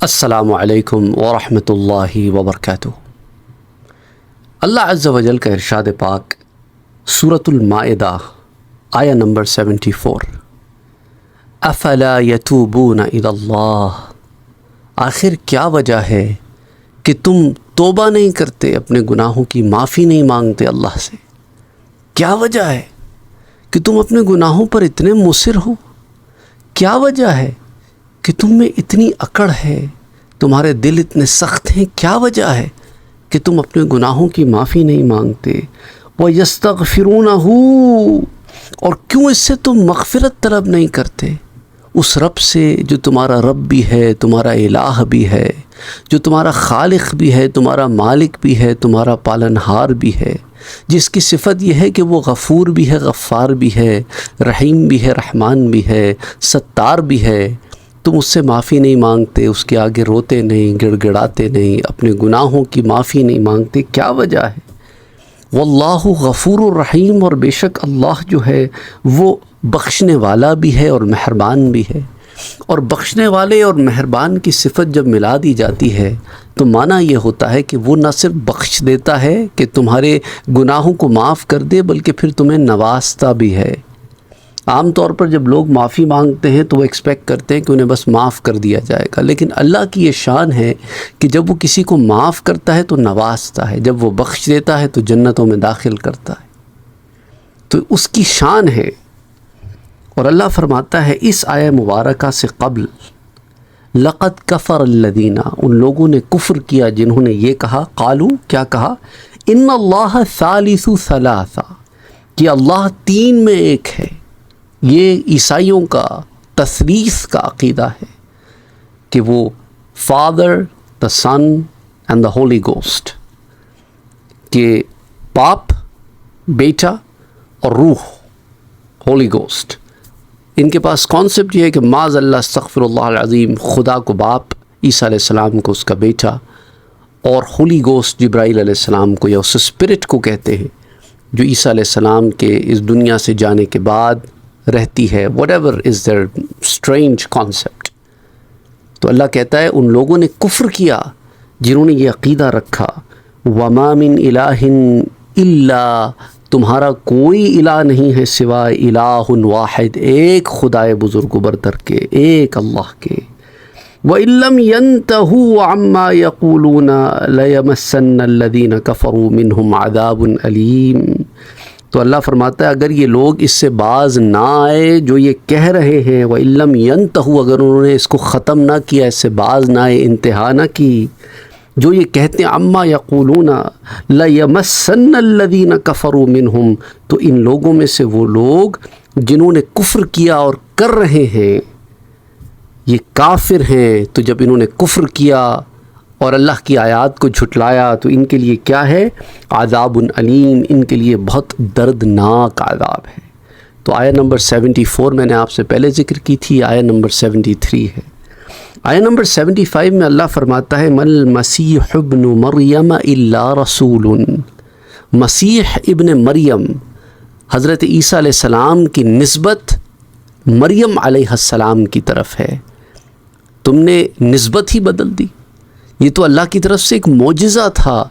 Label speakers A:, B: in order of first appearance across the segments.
A: السلام علیکم ورحمۃ اللہ وبرکاتہ۔ اللہ عز و جل کا ارشاد پاک سورۃ المائدہ آیہ نمبر 74، افلا یتوبون الی اللہ، آخر کیا وجہ ہے کہ تم توبہ نہیں کرتے، اپنے گناہوں کی معافی نہیں مانگتے اللہ سے؟ کیا وجہ ہے کہ تم اپنے گناہوں پر اتنے مصر ہو؟ کیا وجہ ہے کہ تم میں اتنی اکڑ ہے، تمہارے دل اتنے سخت ہیں؟ کیا وجہ ہے کہ تم اپنے گناہوں کی معافی نہیں مانگتے؟ وَيَسْتَغْفِرُونَهُ، اور کیوں اس سے تم مغفرت طلب نہیں کرتے؟ اس رب سے جو تمہارا رب بھی ہے، تمہارا الہ بھی ہے، جو تمہارا خالق بھی ہے، تمہارا مالک بھی ہے، تمہارا پالنہار بھی ہے، جس کی صفت یہ ہے کہ وہ غفور بھی ہے، غفار بھی ہے، رحیم بھی ہے، رحمان بھی ہے، ستار بھی ہے۔ تم اس سے معافی نہیں مانگتے، اس کے آگے روتے نہیں، گڑ گڑاتے نہیں، اپنے گناہوں کی معافی نہیں مانگتے، کیا وجہ ہے؟ واللہ غفور الرحیم، اور بے شک اللہ جو ہے وہ بخشنے والا بھی ہے اور مہربان بھی ہے۔ اور بخشنے والے اور مہربان کی صفت جب ملا دی جاتی ہے تو معنی یہ ہوتا ہے کہ وہ نہ صرف بخش دیتا ہے کہ تمہارے گناہوں کو معاف کر دے، بلکہ پھر تمہیں نوازتا بھی ہے۔ عام طور پر جب لوگ معافی مانگتے ہیں تو وہ ایکسپیکٹ کرتے ہیں کہ انہیں بس معاف کر دیا جائے گا، لیکن اللہ کی یہ شان ہے کہ جب وہ کسی کو معاف کرتا ہے تو نوازتا ہے، جب وہ بخش دیتا ہے تو جنتوں میں داخل کرتا ہے، تو اس کی شان ہے۔ اور اللہ فرماتا ہے اس آیہ مبارکہ سے قبل، لقد کفر الذین، ان لوگوں نے کفر کیا جنہوں نے یہ کہا، قالو، کیا کہا، ان اللہ ثالث ثلاثہ، کہ اللہ تین میں ایک ہے۔ یہ عیسائیوں کا تثلیث کا عقیدہ ہے کہ وہ Father, the Son and the Holy Ghost, کہ باپ، بیٹا اور روح، ہولی گوسٹ۔ ان کے پاس کانسیپٹ یہ ہے کہ معاذ اللہ، استغفر اللہ العظیم، خدا کو باپ، عیسیٰ علیہ السلام کو اس کا بیٹا، اور ہولی گوسٹ جبرائیل علیہ السلام کو یا اس اسپرٹ کو کہتے ہیں، جو عیسیٰ علیہ السلام کے اس دنیا سے جانے کے بعد رہتی ہے۔ whatever is their strange concept۔ تو اللہ کہتا ہے ان لوگوں نے کفر کیا جنہوں نے یہ عقیدہ رکھا، وَمَا مِنْ إِلَٰهٍ إِلَّا، تمہارا کوئی الہ نہیں ہے سوائے الہ واحد، ایک خدائے بزرگ و برتر کے، ایک اللہ کے۔ وَإِن لَّمْ يَنْتَهُوا عَمَّا يَقُولُونَ لَيَمَسَّنَّ الَّذِينَ كَفَرُوا مِنْهُمْ عَذَابٌ أَلِيمٌ۔ تو اللہ فرماتا ہے اگر یہ لوگ اس سے باز نہ آئے جو یہ کہہ رہے ہیں، وَإِن لَّمْ يَنْتَهُوا، اگر انہوں نے اس کو ختم نہ کیا، اس سے باز نہ آئے، انتہا نہ کی، جو یہ کہتے ہیں عما یقولون لَيَمَسَّنَّ الَّذِينَ كَفَرُوا مِنْهُمْ، تو ان لوگوں میں سے وہ لوگ جنہوں نے کفر کیا اور کر رہے ہیں، یہ کافر ہیں، تو جب انہوں نے کفر کیا اور اللہ کی آیات کو جھٹلایا تو ان کے لیے کیا ہے؟ عذاب علیم، ان کے لیے بہت دردناک عذاب ہے۔ تو آیہ نمبر 74 میں نے آپ سے پہلے ذکر کی تھی، آیہ نمبر 73 ہے۔ آیہ نمبر 75 میں اللہ فرماتا ہے مَا الْمَسِيحُ ابْنُ مَرْيَمَ إِلَّا رَسُولٌ، مسیح ابن مریم، حضرت عیسیٰ علیہ السلام کی نسبت مریم علیہ السلام کی طرف ہے۔ تم نے نسبت ہی بدل دی۔ یہ تو اللہ کی طرف سے ایک معجزہ تھا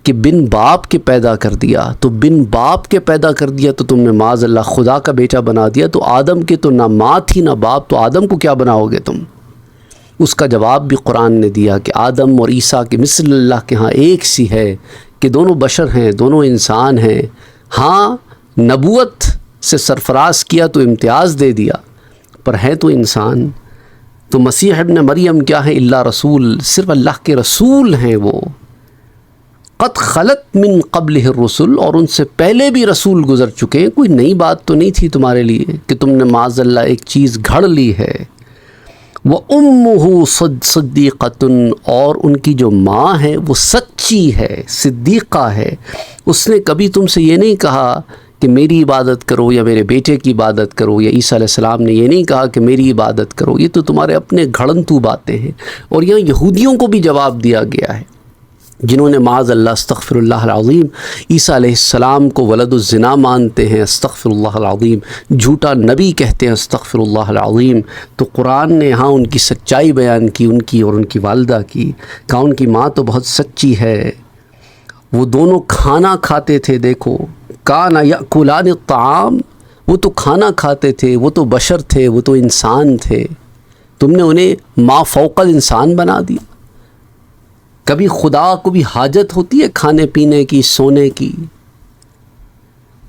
A: کہ بن باپ کے پیدا کر دیا، تو بن باپ کے پیدا کر دیا تو تم نے معاذ اللہ خدا کا بیٹا بنا دیا، تو آدم کے تو نہ ماں تھی نہ باپ، تو آدم کو کیا بناؤ گے تم؟ اس کا جواب بھی قرآن نے دیا کہ آدم اور عیسیٰ کے مثل اللہ کے ہاں ایک سی ہے، کہ دونوں بشر ہیں، دونوں انسان ہیں۔ ہاں نبوت سے سرفراز کیا تو امتیاز دے دیا، پر ہے تو انسان۔ تو مسیح ابن مریم کیا ہے؟ اللہ رسول، صرف اللہ کے رسول ہیں وہ۔ قد خلت من قبلہ الرسل، اور ان سے پہلے بھی رسول گزر چکے ہیں، کوئی نئی بات تو نہیں تھی تمہارے لیے کہ تم نے معاذ اللہ ایک چیز گھڑ لی ہے۔ وَأُمُّهُ صَدِّيقَةٌ، اور ان کی جو ماں ہے وہ سچی ہے، صدیقہ ہے۔ اس نے کبھی تم سے یہ نہیں کہا کہ میری عبادت کرو یا میرے بیٹے کی عبادت کرو، یا عیسیٰ علیہ السلام نے یہ نہیں کہا کہ میری عبادت کرو، یہ تو تمہارے اپنے گھڑنتو باتیں ہیں۔ اور یہاں یہودیوں کو بھی جواب دیا گیا ہے جنہوں نے معاذ اللہ استغفر اللہ العظیم عیسیٰ علیہ السلام کو ولد الزنا مانتے ہیں، استغفر اللہ العظیم، جھوٹا نبی کہتے ہیں، استغفر اللہ العظیم، تو قرآن نے یہاں ان کی سچائی بیان کی، ان کی اور ان کی والدہ کی، کہا ان کی ماں تو بہت سچی ہے، وہ دونوں کھانا کھاتے تھے، دیکھو کانا یأکلان الطعام، وہ تو کھانا کھاتے تھے، وہ تو بشر تھے، وہ تو انسان تھے، تم نے انہیں ما فوق الانسان بنا دیا۔ کبھی خدا کو بھی حاجت ہوتی ہے کھانے پینے کی، سونے کی؟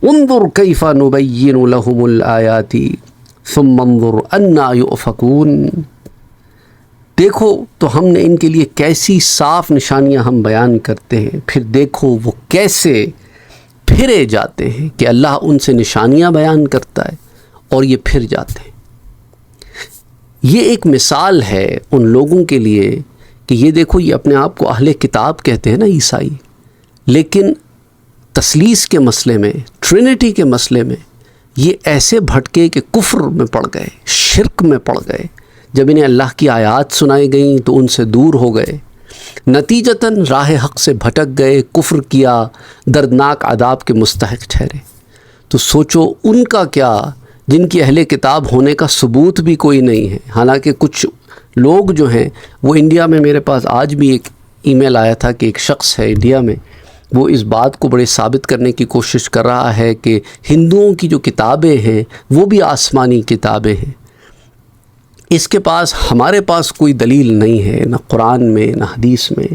A: انظر کیف نبین لہم الآیات ثم انظر انا یؤفکون، دیکھو تو ہم نے ان کے لیے کیسی صاف نشانیاں ہم بیان کرتے ہیں، پھر دیکھو وہ کیسے پھرے جاتے ہیں، کہ اللہ ان سے نشانیاں بیان کرتا ہے اور یہ پھر جاتے ہیں۔ یہ ایک مثال ہے ان لوگوں کے لیے کہ یہ دیکھو، یہ اپنے آپ کو اہل کتاب کہتے ہیں نا عیسائی، لیکن تثلیث کے مسئلے میں، ٹرینٹی کے مسئلے میں یہ ایسے بھٹکے کہ کفر میں پڑ گئے، شرک میں پڑ گئے، جب انہیں اللہ کی آیات سنائی گئیں تو ان سے دور ہو گئے، نتیجتاً راہ حق سے بھٹک گئے، کفر کیا، دردناک عذاب کے مستحق ٹھہرے۔ تو سوچو ان کا کیا، جن کی اہل کتاب ہونے کا ثبوت بھی کوئی نہیں ہے۔ حالانکہ کچھ لوگ جو ہیں وہ انڈیا میں، میرے پاس آج بھی ایک ای میل آیا تھا کہ ایک شخص ہے انڈیا میں، وہ اس بات کو بڑے ثابت کرنے کی کوشش کر رہا ہے کہ ہندوؤں کی جو کتابیں ہیں وہ بھی آسمانی کتابیں ہیں۔ اس کے پاس، ہمارے پاس کوئی دلیل نہیں ہے، نہ قرآن میں نہ حدیث میں۔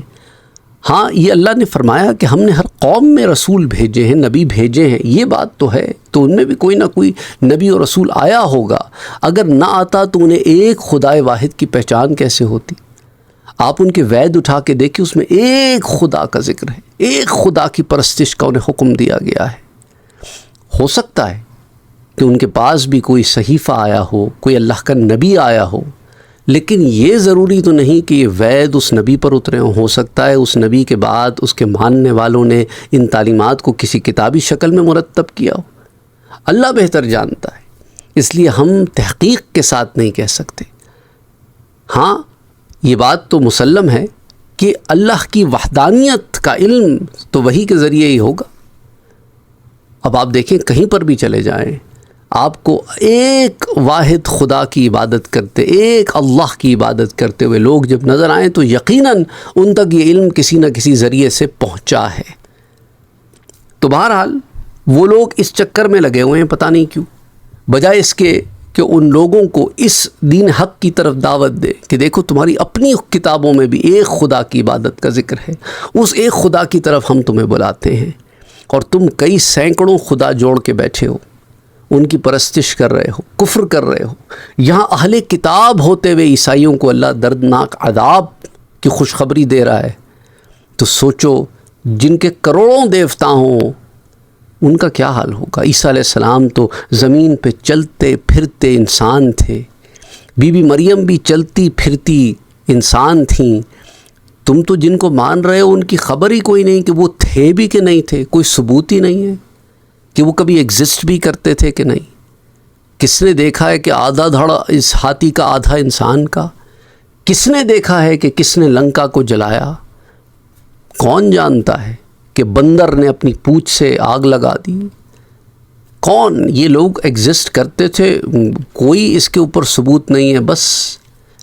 A: ہاں، یہ اللہ نے فرمایا کہ ہم نے ہر قوم میں رسول بھیجے ہیں، نبی بھیجے ہیں، یہ بات تو ہے، تو ان میں بھی کوئی نہ کوئی نبی اور رسول آیا ہوگا۔ اگر نہ آتا تو انہیں ایک خدائے واحد کی پہچان کیسے ہوتی؟ آپ ان کے وید اٹھا کے دیکھیں، اس میں ایک خدا کا ذکر ہے، ایک خدا کی پرستش کا انہیں حکم دیا گیا ہے۔ ہو سکتا ہے کہ ان کے پاس بھی کوئی صحیفہ آیا ہو، کوئی اللہ کا نبی آیا ہو، لیکن یہ ضروری تو نہیں کہ یہ وید اس نبی پر اترے ہوں۔ ہو سکتا ہے اس نبی کے بعد اس کے ماننے والوں نے ان تعلیمات کو کسی کتابی شکل میں مرتب کیا ہو۔ اللہ بہتر جانتا ہے، اس لیے ہم تحقیق کے ساتھ نہیں کہہ سکتے۔ ہاں، یہ بات تو مسلم ہے کہ اللہ کی وحدانیت کا علم تو وحی کے ذریعے ہی ہوگا۔ اب آپ دیکھیں، کہیں پر بھی چلے جائیں، آپ کو ایک واحد خدا کی عبادت کرتے، ایک اللہ کی عبادت کرتے ہوئے لوگ جب نظر آئیں تو یقیناً ان تک یہ علم کسی نہ کسی ذریعے سے پہنچا ہے۔ تو بہرحال وہ لوگ اس چکر میں لگے ہوئے ہیں، پتہ نہیں کیوں، بجائے اس کے کہ ان لوگوں کو اس دین حق کی طرف دعوت دے کہ دیکھو تمہاری اپنی کتابوں میں بھی ایک خدا کی عبادت کا ذکر ہے، اس ایک خدا کی طرف ہم تمہیں بلاتے ہیں، اور تم کئی سینکڑوں خدا جوڑ کے بیٹھے ہو، ان کی پرستش کر رہے ہو، کفر کر رہے ہو۔ یہاں اہل کتاب ہوتے ہوئے عیسائیوں کو اللہ دردناک عذاب کی خوشخبری دے رہا ہے، تو سوچو جن کے کروڑوں دیوتا ہوں ان کا کیا حال ہوگا۔ عیسیٰ علیہ السلام تو زمین پہ چلتے پھرتے انسان تھے، بی بی مریم بھی چلتی پھرتی انسان تھیں، تم تو جن کو مان رہے ہو ان کی خبر ہی کوئی نہیں کہ وہ تھے بھی کہ نہیں تھے، کوئی ثبوت ہی نہیں ہے کہ وہ کبھی ایگزسٹ بھی کرتے تھے کہ نہیں۔ کس نے دیکھا ہے کہ آدھا دھڑا اس ہاتھی کا آدھا انسان کا؟ کس نے دیکھا ہے کہ کس نے لنکا کو جلایا؟ کون جانتا ہے کہ بندر نے اپنی پونچھ سے آگ لگا دی؟ کون؟ یہ لوگ ایگزسٹ کرتے تھے، کوئی اس کے اوپر ثبوت نہیں ہے۔ بس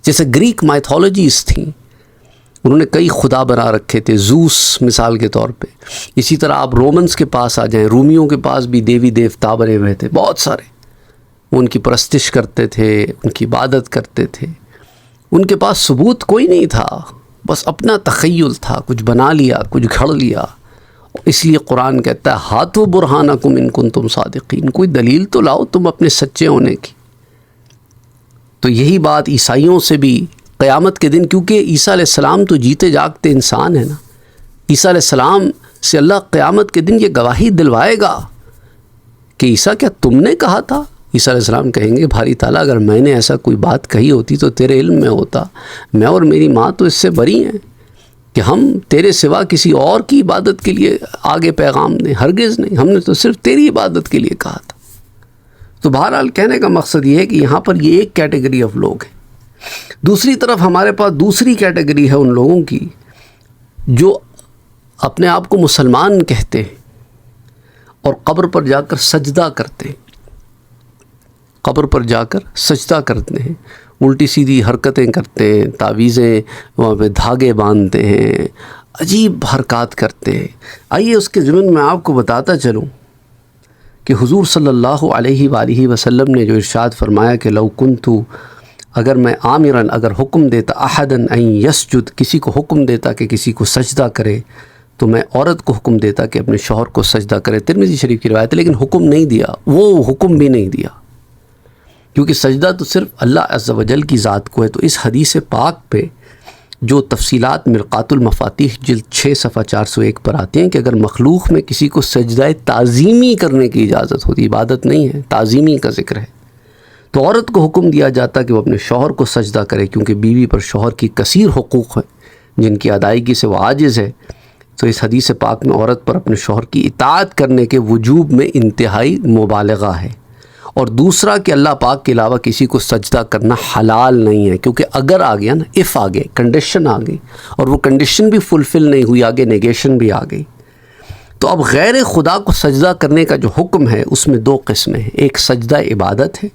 A: جیسے گریک مائتھولوجیز تھیں، انہوں نے کئی خدا بنا رکھے تھے، زوس مثال کے طور پہ۔ اسی طرح آپ رومنز کے پاس آ جائیں، رومیوں کے پاس بھی دیوی دیوتا بنے ہوئے تھے بہت سارے، وہ ان کی پرستش کرتے تھے، ان کی عبادت کرتے تھے، ان کے پاس ثبوت کوئی نہیں تھا، بس اپنا تخیل تھا، کچھ بنا لیا، کچھ گھڑ لیا۔ اس لیے قرآن کہتا ہے ہاتھو برہانکم ان کنتم صادقین، کوئی دلیل تو لاؤ تم اپنے سچے ہونے کی۔ تو یہی بات عیسائیوں سے بھی قیامت کے دن، کیونکہ عیسیٰ علیہ السلام تو جیتے جاگتے انسان ہے نا، عیسیٰ علیہ السلام سے اللہ قیامت کے دن یہ گواہی دلوائے گا کہ عیسیٰ کیا تم نے کہا تھا؟ عیسیٰ علیہ السلام کہیں گے بھاری تعالیٰ اگر میں نے ایسا کوئی بات کہی ہوتی تو تیرے علم میں ہوتا، میں اور میری ماں تو اس سے بری ہیں کہ ہم تیرے سوا کسی اور کی عبادت کے لیے آگے پیغام دیں، ہرگز نہیں، ہم نے تو صرف تیری عبادت کے لیے کہا تھا۔ تو بہرحال کہنے کا مقصد یہ ہے کہ یہاں پر یہ ایک کیٹیگری آف لوگ ہیں، دوسری طرف ہمارے پاس دوسری کیٹیگری ہے ان لوگوں کی جو اپنے آپ کو مسلمان کہتے ہیں اور قبر پر جا کر سجدہ کرتے ہیں، قبر پر جا کر سجدہ کرتے ہیں، الٹی سیدھی حرکتیں کرتے ہیں، تعویذیں وہاں پہ دھاگے باندھتے ہیں، عجیب حرکات کرتے ہیں۔ آئیے اس کے ضمن میں آپ کو بتاتا چلوں کہ حضور صلی اللہ علیہ وآلہ وسلم نے جو ارشاد فرمایا کہ لو کنتو، اگر میں آمرن، اگر حکم دیتا، احدن ان یسجد، کسی کو حکم دیتا کہ کسی کو سجدہ کرے، تو میں عورت کو حکم دیتا کہ اپنے شوہر کو سجدہ کرے۔ ترمذی شریف کی روایت ہے، لیکن حکم نہیں دیا، وہ حکم بھی نہیں دیا، کیونکہ سجدہ تو صرف اللہ عز و جل کی ذات کو ہے۔ تو اس حدیث پاک پہ جو تفصیلات مرقات المفاتیح جلد 6 صفحہ 401 پر آتے ہیں کہ اگر مخلوق میں کسی کو سجدہ تعظیمی کرنے کی اجازت ہوتی، عبادت نہیں ہے، تعظیمی کا ذکر ہے، تو عورت کو حکم دیا جاتا کہ وہ اپنے شوہر کو سجدہ کرے، کیونکہ بیوی پر شوہر کی کثیر حقوق ہیں جن کی ادائیگی سے وہ عاجز ہے۔ تو اس حدیث پاک میں عورت پر اپنے شوہر کی اطاعت کرنے کے وجوب میں انتہائی مبالغہ ہے۔ اور دوسرا کہ اللہ پاک کے علاوہ کسی کو سجدہ کرنا حلال نہیں ہے، کیونکہ اگر آ گیا نا، اف آ گئے، کنڈیشن آ گئی، اور وہ کنڈیشن بھی فلفل نہیں ہوئی، آگے نیگیشن بھی آ گئی، تو اب غیر خدا کو سجدہ کرنے کا جو حکم ہے اس میں 2 قسمیں ہیں۔ ایک سجدہ عبادت ہے،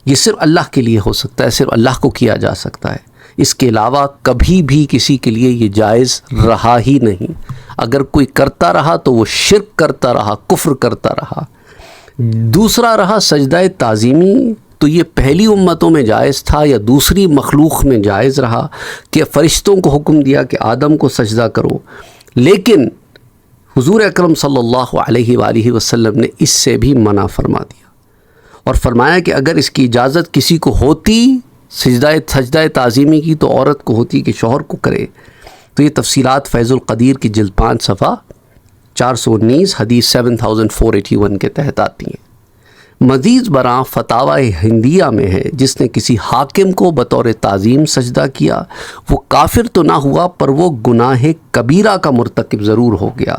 A: یہ صرف اللہ کے لیے ہو سکتا ہے، صرف اللہ کو کیا جا سکتا ہے، اس کے علاوہ کبھی بھی کسی کے لیے یہ جائز رہا ہی نہیں۔ اگر کوئی کرتا رہا تو وہ شرک کرتا رہا، کفر کرتا رہا۔ دوسرا رہا سجدہ تعظیمی، تو یہ پہلی امتوں میں جائز تھا یا دوسری مخلوق میں جائز رہا کہ فرشتوں کو حکم دیا کہ آدم کو سجدہ کرو، لیکن حضور اکرم صلی اللہ علیہ وآلہ وسلم نے اس سے بھی منع فرما دیا اور فرمایا کہ اگر اس کی اجازت کسی کو ہوتی سجدہ تعظیمی کی تو عورت کو ہوتی کہ شوہر کو کرے۔ تو یہ تفصیلات فیض القدیر کی جلد 5 صفحہ 419 حدیث 7481 کے تحت آتی ہیں۔ مزید برآں فتاوی ہندیہ میں ہے، جس نے کسی حاکم کو بطور تعظیم سجدہ کیا وہ کافر تو نہ ہوا پر وہ گناہ کبیرہ کا مرتکب ضرور ہو گیا،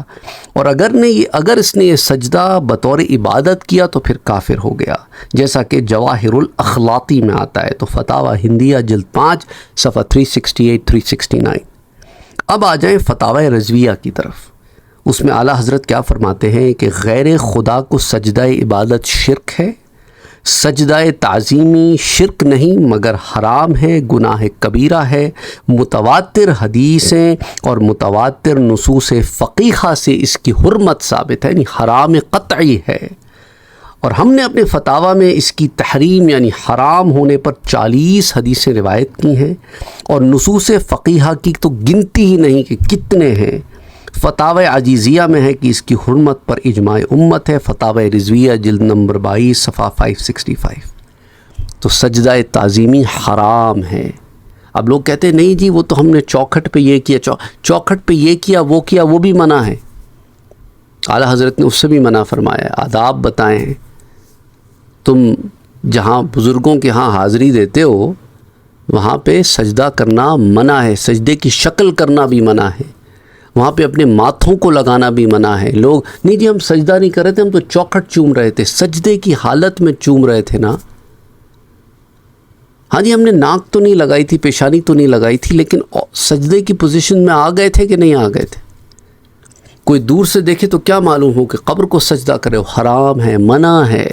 A: اور اگر اس نے یہ سجدہ بطور عبادت کیا تو پھر کافر ہو گیا، جیسا کہ جواہر الاخلاقی میں آتا ہے۔ تو فتاوی ہندیہ جلد 5 صفحہ 368-369۔ اب آ جائیں فتاوی رضویہ کی طرف۔ اس میں اعلیٰ حضرت کیا فرماتے ہیں کہ غیر خدا کو سجدہ عبادت شرک ہے، سجدہ تعظیمی شرک نہیں مگر حرام ہے، گناہ کبیرہ ہے، متواتر حدیثیں اور متواتر نصوص فقیہہ سے اس کی حرمت ثابت ہے، یعنی حرام قطعی ہے۔ اور ہم نے اپنے فتاوی میں اس کی تحریم یعنی حرام ہونے پر 40 حدیثیں روایت کی ہیں، اور نصوص فقیہہ کی تو گنتی ہی نہیں کہ کتنے ہیں۔ فتاوی عجیزیہ میں ہے کہ اس کی حرمت پر اجماع امت ہے، فتاوی رضویہ جلد نمبر 22 صفحہ 565۔ تو سجدہ تعظیمی حرام ہے۔ اب لوگ کہتے ہیں نہیں جی وہ تو ہم نے چوکھٹ پہ یہ کیا، چوکھٹ پہ یہ کیا وہ بھی منع ہے۔ اعلیٰ حضرت نے اس سے بھی منع فرمایا، آداب بتائیں۔ تم جہاں بزرگوں کے ہاں حاضری دیتے ہو وہاں پہ سجدہ کرنا منع ہے، سجدے کی شکل کرنا بھی منع ہے، وہاں پہ اپنے ماتھوں کو لگانا بھی منع ہے۔ لوگ نہیں جی ہم سجدہ نہیں کر رہے تھے، ہم تو چوکھٹ چوم رہے تھے، سجدے کی حالت میں چوم رہے تھے نا۔ ہاں جی ہم نے ناک تو نہیں لگائی تھی، پیشانی تو نہیں لگائی تھی، لیکن سجدے کی پوزیشن میں آ گئے تھے کہ نہیں آ گئے تھے؟ کوئی دور سے دیکھے تو کیا معلوم ہو کہ قبر کو سجدہ کرے، حرام ہے، منع ہے۔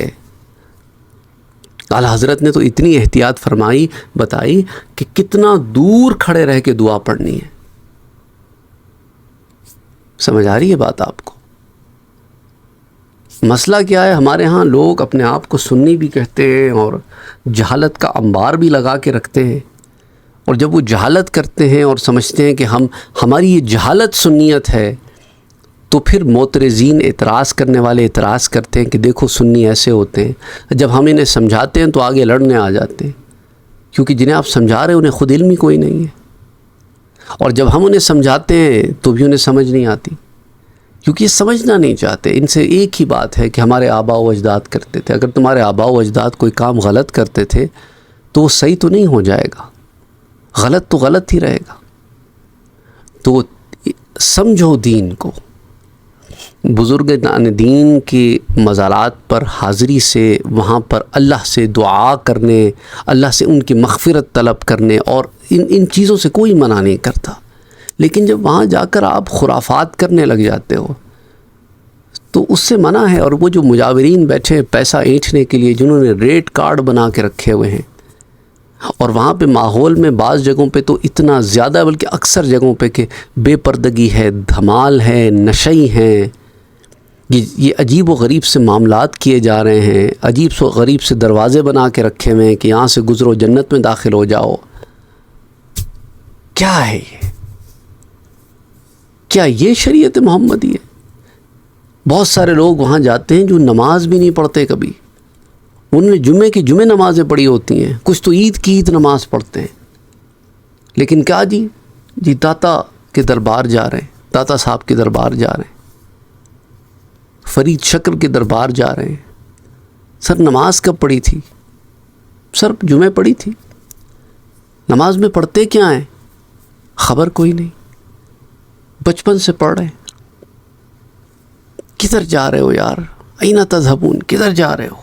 A: اعلیٰ حضرت نے تو اتنی احتیاط فرمائی، بتائی کہ کتنا دور کھڑے رہ کے دعا پڑھنی ہے۔ سمجھ آ رہی ہے بات آپ کو؟ مسئلہ کیا ہے، ہمارے ہاں لوگ اپنے آپ کو سنی بھی کہتے ہیں اور جہالت کا انبار بھی لگا کے رکھتے ہیں، اور جب وہ جہالت کرتے ہیں اور سمجھتے ہیں کہ ہماری یہ جہالت سنیت ہے، تو پھر معترضین اعتراض کرنے والے اعتراض کرتے ہیں کہ دیکھو سنی ایسے ہوتے ہیں۔ جب ہم انہیں سمجھاتے ہیں تو آگے لڑنے آ جاتے ہیں، کیونکہ جنہیں آپ سمجھا رہے ہیں انہیں خود علم ہی کوئی نہیں ہے، اور جب ہم انہیں سمجھاتے ہیں تو بھی انہیں سمجھ نہیں آتی، کیونکہ یہ سمجھنا نہیں چاہتے۔ ان سے ایک ہی بات ہے کہ ہمارے آباء و اجداد کرتے تھے، اگر تمہارے آباء و اجداد کوئی کام غلط کرتے تھے تو وہ صحیح تو نہیں ہو جائے گا، غلط تو غلط ہی رہے گا۔ تو سمجھو دین کو۔ بزرگ دین کے مزارات پر حاضری سے، وہاں پر اللہ سے دعا کرنے، اللہ سے ان کی مغفرت طلب کرنے، اور ان چیزوں سے کوئی منع نہیں کرتا، لیکن جب وہاں جا کر آپ خرافات کرنے لگ جاتے ہو تو اس سے منع ہے. اور وہ جو مجاورین بیٹھے ہیں پیسہ اینٹھنے کے لیے، جنہوں نے ریٹ کارڈ بنا کے رکھے ہوئے ہیں، اور وہاں پہ ماحول میں بعض جگہوں پہ تو اتنا زیادہ، بلکہ اکثر جگہوں پہ کہ بے پردگی ہے، دھمال ہے، نشئی ہیں، یہ عجیب و غریب سے معاملات کیے جا رہے ہیں، عجیب و غریب سے دروازے بنا کے رکھے ہوئے ہیں کہ یہاں سے گزرو جنت میں داخل ہو جاؤ. کیا ہے یہ؟ کیا یہ شریعت محمدی ہے؟ بہت سارے لوگ وہاں جاتے ہیں جو نماز بھی نہیں پڑھتے کبھی. انہوں نے جمعے کی جمعے نمازیں پڑھی ہوتی ہیں، کچھ تو عید کی عید نماز پڑھتے ہیں، لیکن کیا جی داتا کے دربار جا رہے ہیں، داتا صاحب کے دربار جا رہے ہیں، فرید شکر کے دربار جا رہے ہیں. سر نماز کب پڑھی تھی؟ سر جمعے پڑھی تھی. نماز میں پڑھتے کیا ہیں؟ خبر کوئی نہیں، بچپن سے پڑھ رہے ہیں. کدھر جا رہے ہو یار؟ اینا تذہبون، کدھر جا رہے ہو؟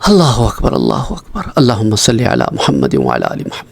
A: اللہ اکبر، اللہ اکبر. اللہم صلی علی محمد وعلی آل محمد.